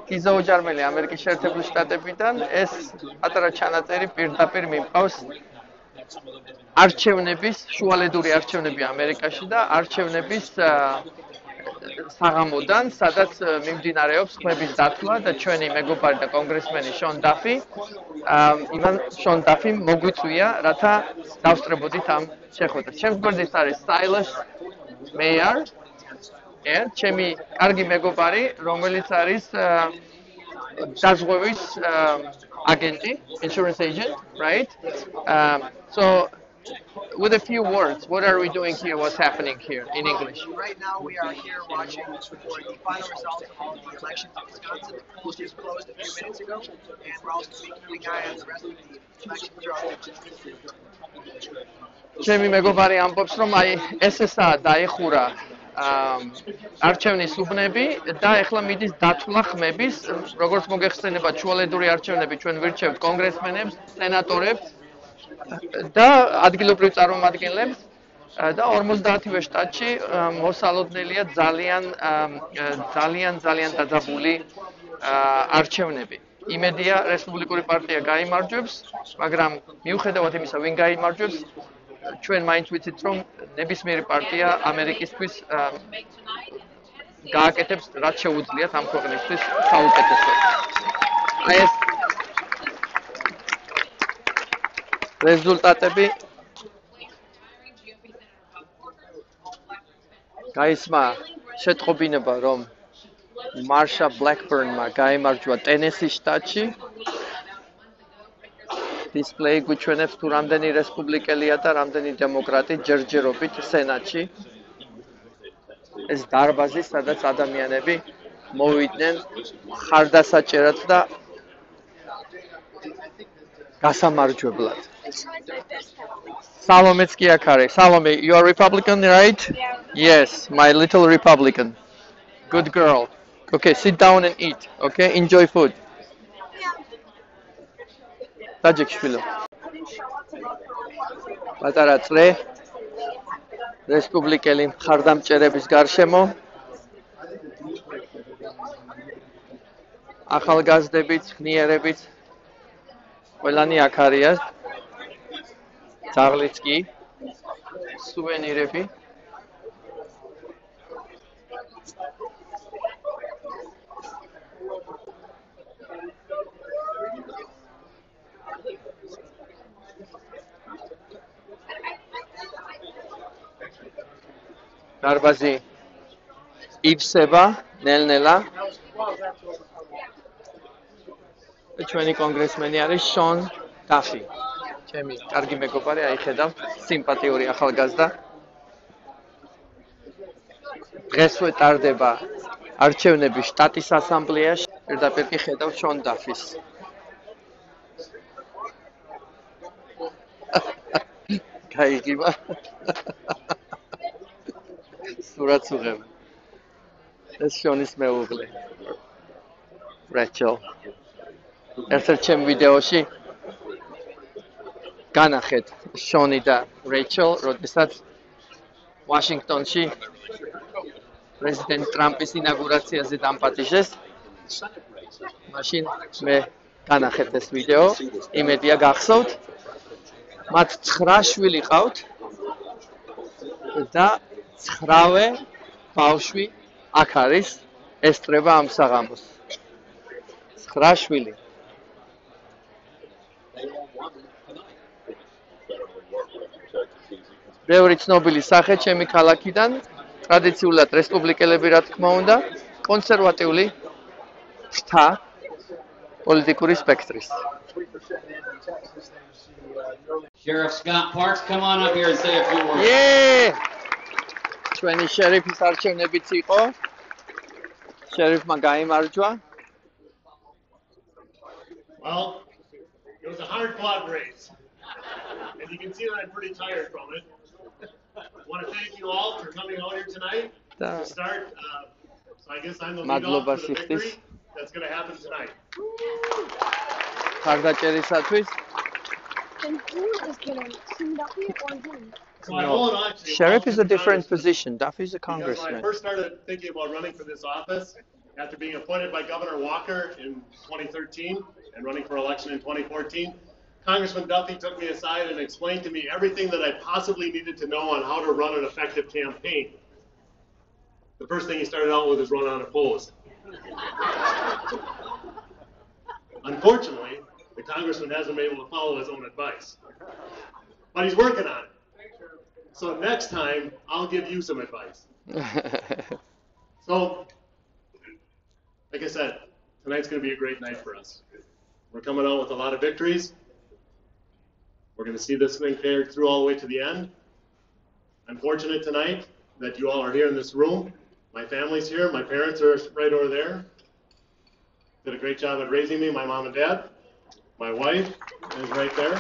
გიზაუჯარმელი ამერიკის შეერთებული შტატებიდან ეს პატარა ჩანაწერი პირდაპირ მიმყავს არჩევნების, შუალედური არჩევნები ამერიკაში და არჩევნების საღამოდან, სადაც მიმდინარეობს ხმების დათვლა და ჩვენი მეგობარი და კონგრესმენი შონ დაფი, შონ დაფიმ მოგვიწვია, რათა დავსწრებოდით ამ შეხვედრას. ჩემს გვერდით არის Silas Mayer, ჩემი კარგი მეგობარი, რომელიც არის დაზღვევის agent, insurance agent, right? So, with a few words, what are we doing here? What's happening here in English? Right now, we are here watching for the final results of all the elections in Wisconsin. The polls just closed a few minutes ago, and we're also keeping an eye on the rest of the elections throughout the ჩემი მეგობარი ამბობს, რომ აი ესაა დაიხურა არჩევნის უბნები და ეხლა მიდის დათვლა ხმების, როგორც მოგეხსენება შუალედური არჩევნები, ჩვენ ვირჩევთ კონგრესმენებს, სენატორებს და ადგილობრივ წარმომადგენლებს და 50-ვე შტატში მოსალოდნელია ძალიან დაძაბული არჩევნები. იმედია რესპუბლიკური პარტია გაიმარჯვებს, მაგრამ მიუხედავად იმისა, ვინ გაიმარჯვებს, ჩვენ მაინც ვიცით, რომ ნებისმიერი პარტია ამერიკისთვის გააკეთებს რაც შეუძლიათ ამ ქვეყნისთვის საუკეთესოდ. აი ეს რეზულტატები გაისმა შეტყობინება, რომ მარშა ბლეკბერნმა გაიმარჯვა ტენესის შტატში. Display გვიჩვენებს თუ რამდენი რესპუბლიკელია და რამდენი დემოკრატი ჯერჯერობით სენატში. ეს დარბაზი, სადაც ადამიანები მოვიდნენ ხარდასაჭერად და გასამარჯვებლად. Salome's ki ak არის. Salome, you are Republican, right? Yeah. Yes, my little Republican. Good girl. Okay, sit down and eat. Okay, enjoy food. Tajikshvili. Პატარა წრე რესპუბლიკელი მხარდამჭერების გარშემო ახალგაზრდებით, ხნიერებით ყველანი აქ არიან. ძაღლიც კი, სუვენირები. დარბაზი ივსება ნელ-ნელა. ჩვენი კონგრესმენი არის შონ დაფი. ჩემი კარგი მეგობარი, აი ხედავთ, სიმპათიური ახალგაზრდა. დღესვე ტარდება არჩევნები შტატის ასამბლეაში. პირდაპირ კი ხედავთ შონ დაფის. გაიგიმა. სურათს უღებ. ეს შონის მეუღლე. Rachel. ერთ-ერთ ჩემ ვიდეოში განახეთ შონი და Rachel, როდესაც ვაშინგტონში პრეზიდენტ ტრამპის ინაგურაციაზე დამპატიჟეს. მაშინ მე განახეთ ეს ვიდეო, იმედია გახსოვთ. მათ 9 შვილი ყავთ და 9-ვე ბავშვი აქ არის ესწრება ამ საღამოს. 9 შვილი. ბევრი ცნობილი სახე ჩემი ქალაქიდან, ტრადიციულად რესპუბლიკელები რა თქმა უნდა, კონსერვატიული შტა პოლიტიკური სპექტრის. Sheriff Scott Parks, come on up here and say a few words. Yeah! ჩვენი შერიფის არჩევნებიც იყო. შერიფმა გაიმარჯვა. Well, it was a hard-fought race, and you can see that I'm pretty tired from it. I want to thank you all for coming out here tonight to start. So I guess I'm the lead off for the victory that's going to happen tonight. ხარდაჭერისათვის. And who is going to sing that here or him? So I hold on to Sheriff is a different position. Duffy is a Because when I congressman. first started thinking about running for this office, after being appointed by Governor Walker in 2013 and running for election in 2014, Congressman Duffy took me aside and explained to me everything that I possibly needed to know on how to run an effective campaign. The first thing he started out with is run unopposed. Unfortunately, the congressman hasn't been able to follow his own advice. But he's working on it. So next time, I'll give you some advice. So, like I said, tonight's going to be a great night for us. We're coming out with a lot of victories. We're going to see this thing carried through all the way to the end. I'm fortunate tonight that you all are here in this room. My family's here. My parents are right over there. Did a great job at raising me, my mom and dad. My wife is right there,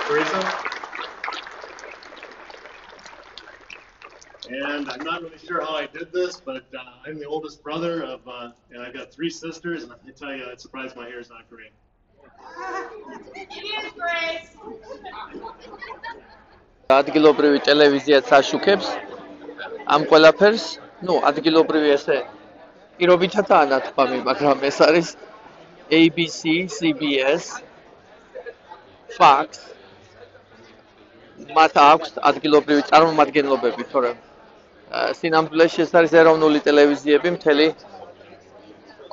Teresa. And I'm not really sure how I did this, but I'm the oldest brother of, and I've got 3 sisters, and I tell you, it's surprised my hair is not gray. It is great. ადგილობრივი ტელევიზიაც აშუქებს ამ ყველაფერს, ну, ადგილობრივი ესე პირობითადაა ნათქვამი, მაგრამ ეს არის ABC, CBS, Fox. მათ აქვს ადგილობრივი წარმომადგენლობები, თორემ სინამდვილეში ეს არის ეროვნული ტელევიზიები მთელი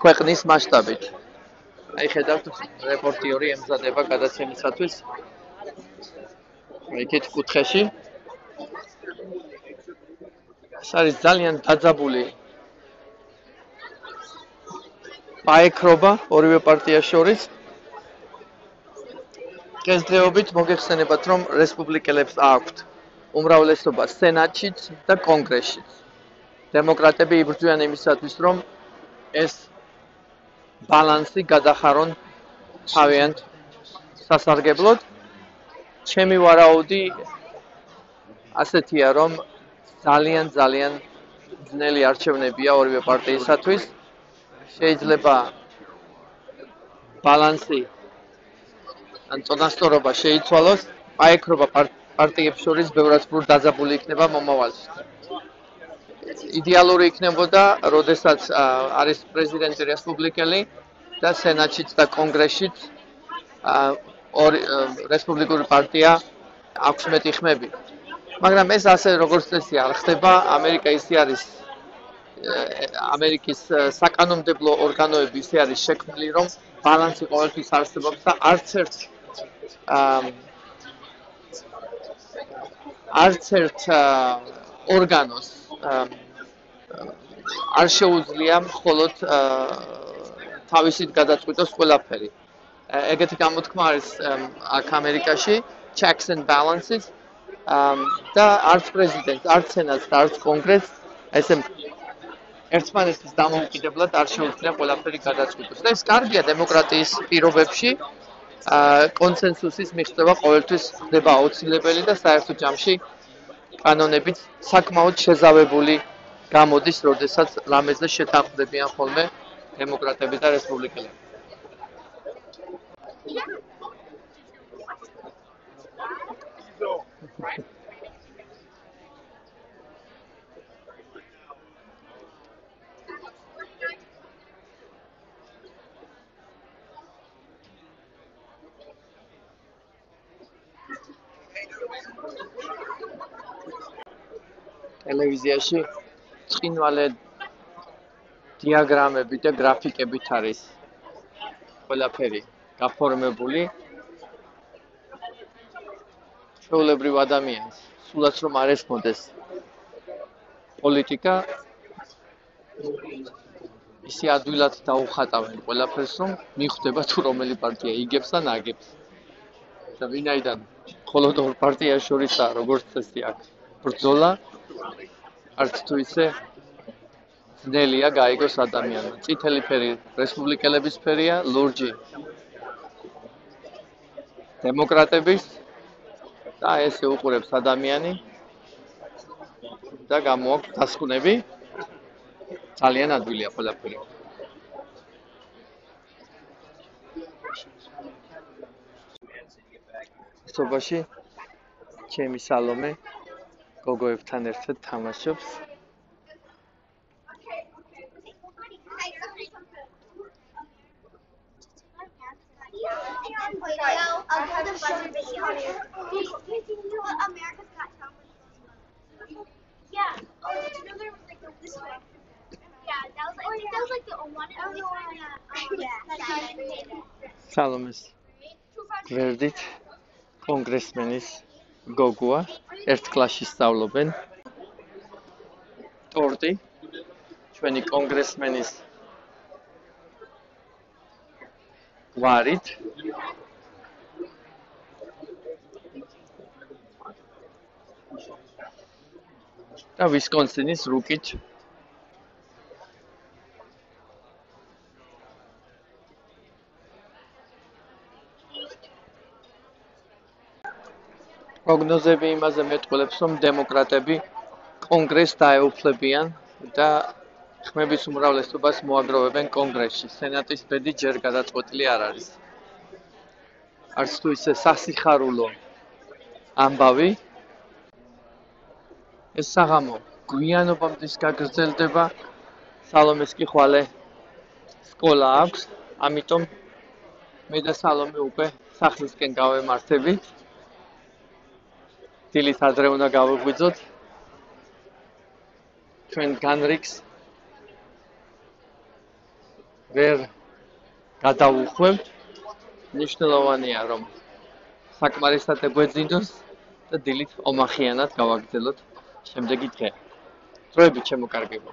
ქვეყნის მასშტაბით. აი ხედავთ, რეპორტიორი ემზადება გადაცემისათვის. იქით კუთხეში. ეს არის ძალიან დაძაბული პაექრობა ორივე პარტიას შორის. დღესდღეობით მოგეხსენებათ, რომ რესპუბლიკელებს აქვთ უმრავლესობა სენატშიც და კონგრესშიც. დემოკრატები იბრძვიან იმისათვის, რომ ეს ბალანსი გადახარონ თავიანთ სასარგებლოდ. ჩემი ვარაუდი ასეთია, რომ ძალიან ძნელი არჩევნებია ორივე პარტიისათვის. შეიძლება ბალანსი ან წონასწორობა შეიცვალოს, პაექრობა პარტიებს შორის ბევრად უფრო დაძაბული იქნება მომავალში. იდეალური იქნებოდა, როდესაც არის პრეზიდენტი რესპუბლიკელი და სენატშიც და კონგრესშიც რესპუბლიკური პარტია აქვს მეტი ხმები. მაგრამ ეს ასე როგორც წესი არ ხდება, ამერიკა ისე არის ამერიკის საკანონმდებლო ორგანოები ისე არის შექმნილი, რომ ბალანსი ყოველთვის არსებობს და არც ერთ ორგანოს არ შეუძლია მხოლოდ თავისით გადაწყვიტოს ყველაფერი. ეგეთი გამოთქმა არის აქ ამერიკაში, checks and balances, და არც პრეზიდენტს, არც სენატს და არც კონგრესს ესე ერთმანეთის დამოუკიდებლად არ შეუძლია ყველაფერი გადაწყვიტოს. და ეს კარგია დემოკრატიის პირობებში, კონსენსუსის მიღწევა ყოველთვის ხდება აუცილებელი და საერთო ჯამში კანონებით საკმაოდ შეზავებული გამოდის, როდესაც რამეზე შეთანხმდებიან ხოლმე დემოკრატები და რესპუბლიკელები. ტელევიზიაში ცხინვალე დიაგრამები და გრაფიკებით არის ყველაფერი გაფორმებული. ჩვეულებრივ ადამიანს სულაც რომ არ ესმოდეს პოლიტიკა, ისე ადვილად დაუხატავენ ყველაფერს, რომ მიხვდება თუ რომელი პარტია იგებს ან აგებს. და ვინაიდან მხოლოდ ორ პარტიას შორისაა, როგორც წესი აქვს ბრძოლა, არც თუ ისე ძნელია გაიგოს ადამიანმა. წითელი ფერი რესპუბლიკელების ფერია, ლურჯი დემოკრატების და ესე უყურებს ადამიანი და გამოაქვს დასკვნები. ძალიან ადვილია ყველაფერი. სობაში ჩემი სალომე გოგოებთან ერთად თამაშობს. had a bunch of videos. Did you know America's Got Talent? Yeah. Oh, did you know there was like this one? Yeah, that was like that was like the one and only time that სალომეს გვერდით კონგრესმენის გოგოა ერთ კლასში სწავლობენ ტორტი ჩვენი კონგრესმენის გვარით და ვისკონსინის რუკით პროგნოზები იმაზე მეტყველებს, რომ დემოკრატები კონგრესს დაეუფლებიან და ხმების უმრავლესობას მოაგროვებენ კონგრესში. სენატის ბედი ჯერ გადაწყვეტილი არ არის. არც თუ ისე სასიხარულო ამბავი, ეს საღამო გვიანობამდე გაგრძელდება. სალომეს კი ხვალე სკოლა აქვს, ამიტომ მე და სალომე უკვე სახლისკენ გავემართებით. დილით ადრე უნდა გავიღვიძოთ. ჩვენ განრიგს ვერ გადავუხვევთ. ნიშნულოვანია, რომ საკმარისად ეგვეძინოს და დილით ომახიანად გავაგრძელოთ შემდეგი დღე. დროებით შემოკარგებო.